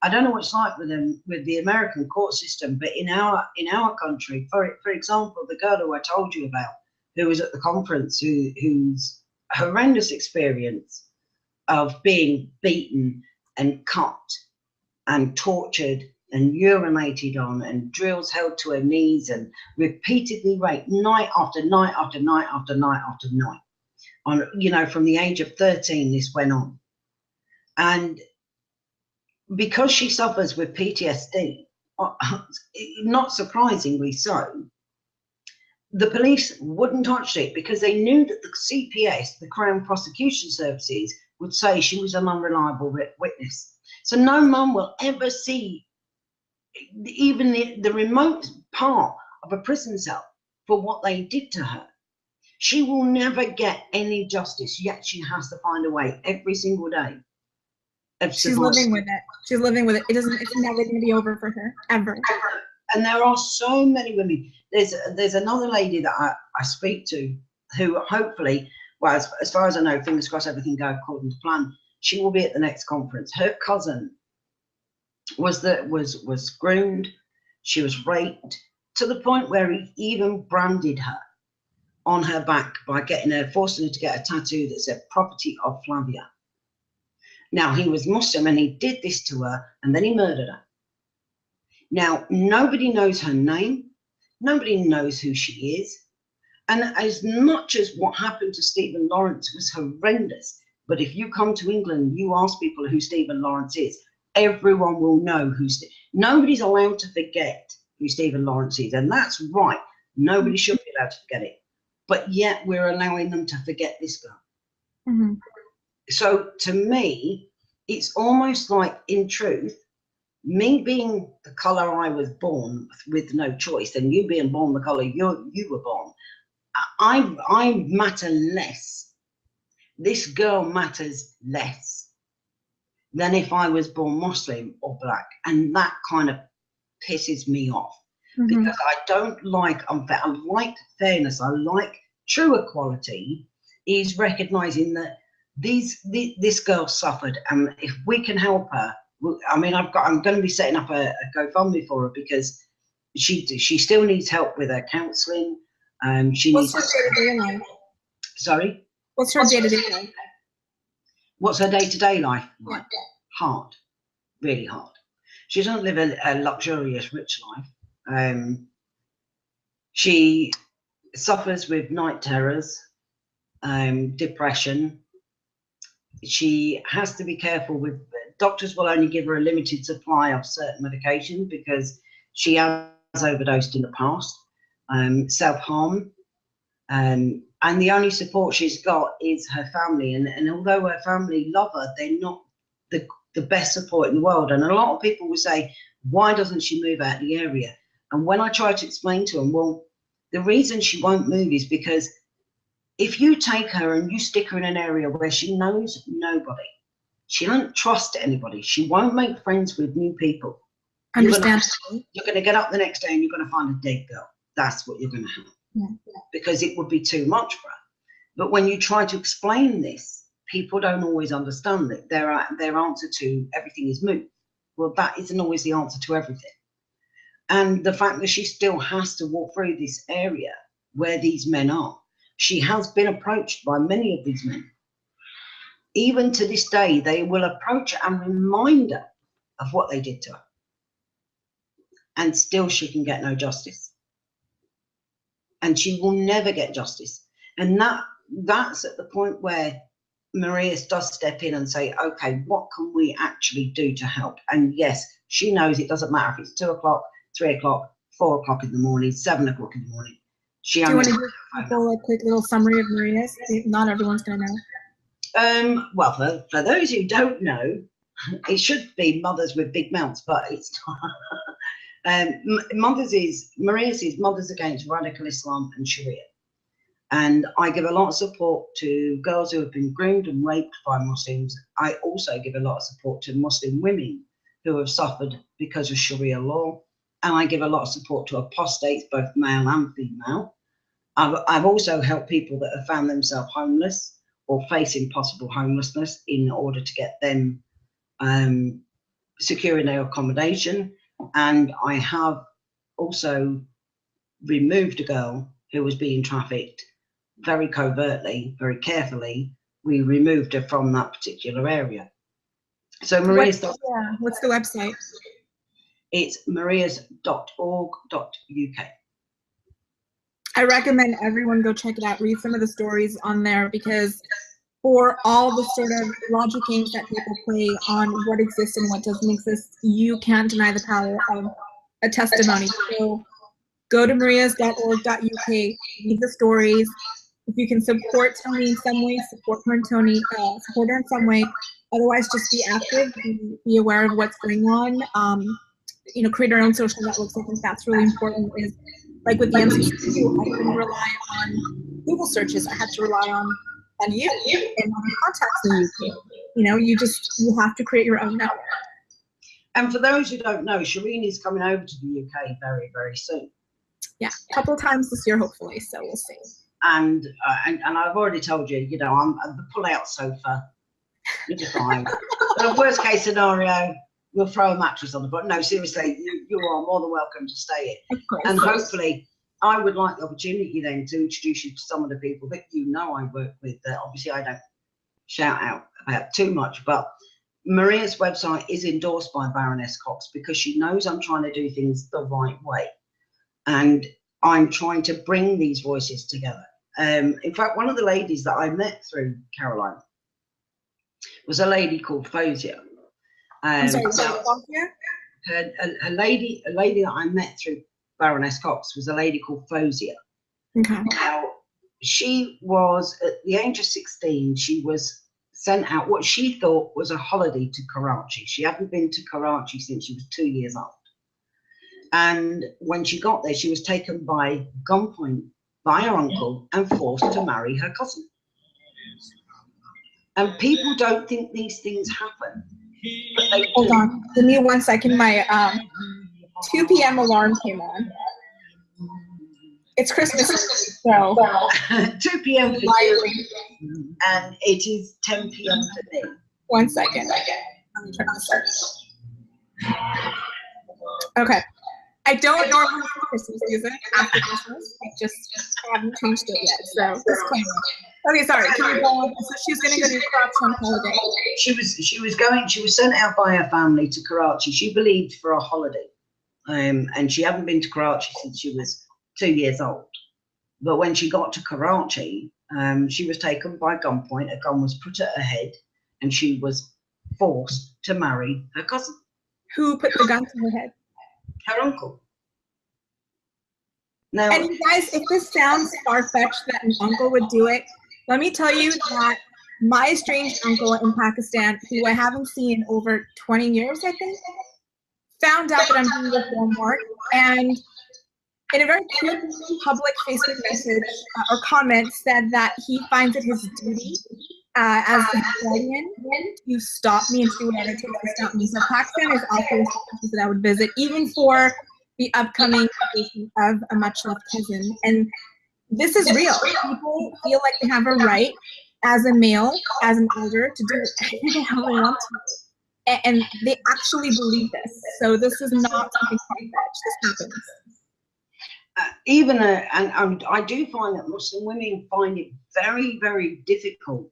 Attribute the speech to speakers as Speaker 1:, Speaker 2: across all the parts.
Speaker 1: I don't know what it's like with them, with the American court system, but in our country, for example, the girl who I told you about, who was at the conference, whose horrendous experience of being beaten and cut and tortured and urinated on and drills held to her knees and repeatedly raped night after night after night after night after night. On, you know, from the age of 13, this went on. And because she suffers with PTSD, not surprisingly so, the police wouldn't touch it because they knew that the CPS, the Crown Prosecution Services, would say she was an unreliable witness. So no mum will ever see even the remote part of a prison cell for what they did to her. She will never get any justice, yet she has to find a way every single day.
Speaker 2: She's living with it. She's living with it. It's never going to be over for her, ever.
Speaker 1: And there are so many women. There's another lady that I speak to who hopefully, well, as far as I know, fingers crossed, everything goes according to plan. She will be at the next conference. Her cousin was groomed. She was raped to the point where he even branded her on her back by forcing her to get a tattoo that said "Property of Flavia." Now, he was Muslim and he did this to her and then he murdered her. Now, nobody knows her name. Nobody knows who she is. And as much as what happened to Stephen Lawrence was horrendous, but if you come to England, you ask people who Stephen Lawrence is, everyone will know nobody's allowed to forget who Stephen Lawrence is. And that's right. Nobody should be allowed to forget it. But yet we're allowing them to forget this girl.
Speaker 2: Mm-hmm.
Speaker 1: So to me, it's almost like, in truth, me being the colour I was born with no choice, and you being born the colour you were born, I matter less. This girl matters less than if I was born Muslim or black, and that kind of pisses me off. Mm-hmm. Because I don't like unfair. I like fairness. I like true equality. Is recognising that this girl suffered, and if we can help her, I mean, I'm going to be setting up a GoFundMe for her because she still needs help with her counselling.
Speaker 2: What's her day-to-day life?
Speaker 1: Sorry?
Speaker 2: What's her day-to-day life?
Speaker 1: What's her day-to-day life like?
Speaker 2: Yeah.
Speaker 1: Hard, really hard. She doesn't live a luxurious, rich life. She suffers with night terrors, depression. She has to be careful with, doctors will only give her a limited supply of certain medication because she has overdosed in the past, self-harm, and the only support she's got is her family. And although her family love her, they're not the best support in the world. And a lot of people will say, why doesn't she move out of the area? And when I try to explain to them, well, the reason she won't move is because if you take her and you stick her in an area where she knows nobody, she don't trust anybody, she won't make friends with new people.
Speaker 2: Understand.
Speaker 1: You're going to get up the next day and you're going to find a dead girl. That's what you're going to have.
Speaker 2: Yeah.
Speaker 1: Because it would be too much for her. But when you try to explain this, people don't always understand that their answer to everything is moot. Well, that isn't always the answer to everything. And the fact that she still has to walk through this area where these men are, she has been approached by many of these men. Even to this day, they will approach her and remind her of what they did to her. And still she can get no justice. And she will never get justice. And that's at the point where Maria does step in and say, okay, what can we actually do to help? And yes, she knows it doesn't matter if it's 2 o'clock, 3 o'clock, 4 o'clock in the morning, 7 o'clock in the morning.
Speaker 2: Do you want to give people a quick little summary of Maria's? Not everyone's going to know.
Speaker 1: Well, for those who don't know, it should be Mothers with Big Mouths, but it's not. Maria's is Mothers Against Radical Islam and Sharia. And I give a lot of support to girls who have been groomed and raped by Muslims. I also give a lot of support to Muslim women who have suffered because of Sharia law. And I give a lot of support to apostates, both male and female. I've also helped people that have found themselves homeless or facing possible homelessness in order to get them securing their accommodation, and I have also removed a girl who was being trafficked very covertly, very carefully. We removed her from that particular area. So Maria's,
Speaker 2: what's the website?
Speaker 1: It's marias.org.uk.
Speaker 2: I recommend everyone go check it out, read some of the stories on there, because for all the sort of logic games that people play on what exists and what doesn't exist, you can't deny the power of a testimony. So go to marias.org.uk, read the stories. If you can support Tony in some way, support her in some way. Otherwise, just be active, be aware of what's going on. Create our own social networks. I think that's really important. Is like with the MCQ, I couldn't rely on Google searches. I had to rely on you and other contacts in the UK. You have to create your own network.
Speaker 1: And for those who don't know, Shireen is coming over to the UK very, very soon.
Speaker 2: Yeah, a couple times this year, hopefully. So we'll see.
Speaker 1: And I've already told you, I'm the pull-out sofa. You're fine. But worst case scenario, we'll throw a mattress on the bottom. No, seriously, you are more than welcome to stay here. And hopefully, I would like the opportunity then to introduce you to some of the people that I work with. Obviously, I don't shout out about too much, but Maria's website is endorsed by Baroness Cox because she knows I'm trying to do things the right way. And I'm trying to bring these voices together. In fact, one of the ladies that I met through Caroline was a lady called Fozia.
Speaker 2: I'm sorry,
Speaker 1: a lady that I met through Baroness Cox was a lady called Fozia.
Speaker 2: Okay.
Speaker 1: Now, she was, at the age of 16, she was sent out what she thought was a holiday to Karachi. She hadn't been to Karachi since she was 2 years old. And when she got there, she was taken by gunpoint by her uncle and forced to marry her cousin. And people don't think these things happen. But they
Speaker 2: Hold on, give me 1 second. My 2 p.m. alarm came on. It's Christmas, so
Speaker 1: 2 p.m. for you, and it is 10 p.m. for me.
Speaker 2: 1 second. Let me turn on the start. Okay. I don't normally do Christmas music after Christmas. I just haven't changed it yet. So disclaimer. Okay, sorry. Can you go on? So she's going to go to Karachi on holiday.
Speaker 1: She was sent out by her family to Karachi. She believed for a holiday, and she hadn't been to Karachi since she was 2 years old. But when she got to Karachi, she was taken by gunpoint. A gun was put at her head, and she was forced to marry her cousin.
Speaker 2: Who put the gun to her head?
Speaker 1: Her uncle. Now,
Speaker 2: and you guys, if this sounds far-fetched that an uncle would do it, let me tell you that my estranged uncle in Pakistan, who I haven't seen in over 20 years, I think, found out that I'm doing reform work, and in a very cute public Facebook message or comment said that he finds it his duty as the guardian to stop me and to do whatever it takes to stop me. So Pakistan is also a country that I would visit, even for the upcoming invasion of a much-loved cousin. And this is real. People feel like they have a right as a male, as an elder, to do whatever the hell they want to. And they actually believe this. So this is not something far-fetched. This happens.
Speaker 1: And I do find that Muslim women find it very, very difficult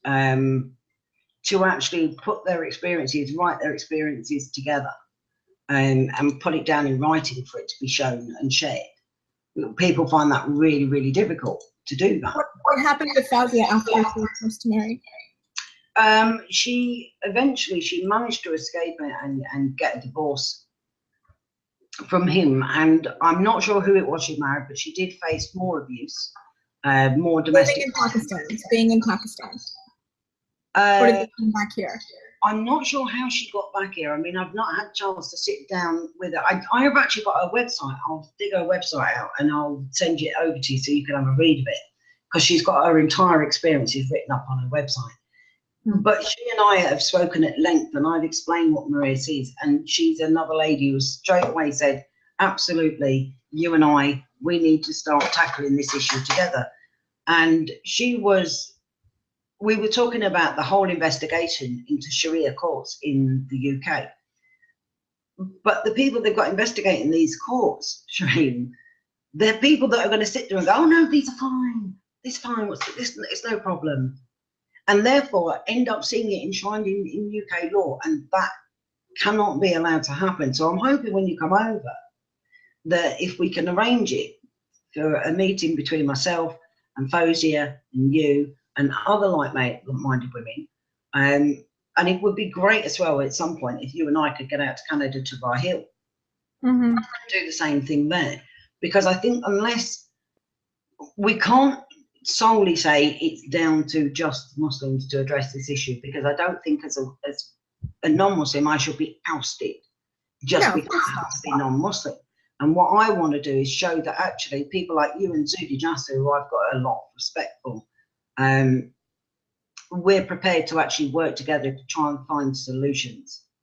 Speaker 1: to actually put their experiences, write their experiences together, and put it down in writing for it to be shown and shared. People find that really, really difficult to do that.
Speaker 2: What happened with Fazia after she was forced to marry?
Speaker 1: She managed to escape and get a divorce from him, and I'm not sure who it was she married, but she did face more abuse, more domestic.
Speaker 2: Being in Pakistan. Or did they come back here?
Speaker 1: I'm not sure how she got back here. I mean, I've not had a chance to sit down with her. I have actually got her website. I'll dig her website out and I'll send it over to you so you can have a read of it, because she's got her entire experiences written up on her website. But she and I have spoken at length, and I've explained what Maria sees, and she's another lady who straight away said, absolutely, you and I, we need to start tackling this issue together. And we were talking about the whole investigation into Sharia courts in the UK. But the people they've got investigating these courts, Shireen, they're people that are going to sit there and go, oh no, these are fine. This is fine. What's this? It's no problem. And therefore end up seeing it enshrined in UK law, and that cannot be allowed to happen. So I'm hoping when you come over that if we can arrange it for a meeting between myself and Fozia and you and other like-minded women, and it would be great as well at some point if you and I could get out to Canada to Rye Hill,
Speaker 2: Mm-hmm.
Speaker 1: do the same thing there. Because I think unless we can't solely say it's down to just Muslims to address this issue, because I don't think as a non-Muslim I should be ousted just because I have to be non-Muslim. And what I want to do is show that actually people like you and Zudi Jasser, who I've got a lot of respect for, we're prepared to actually work together to try and find solutions.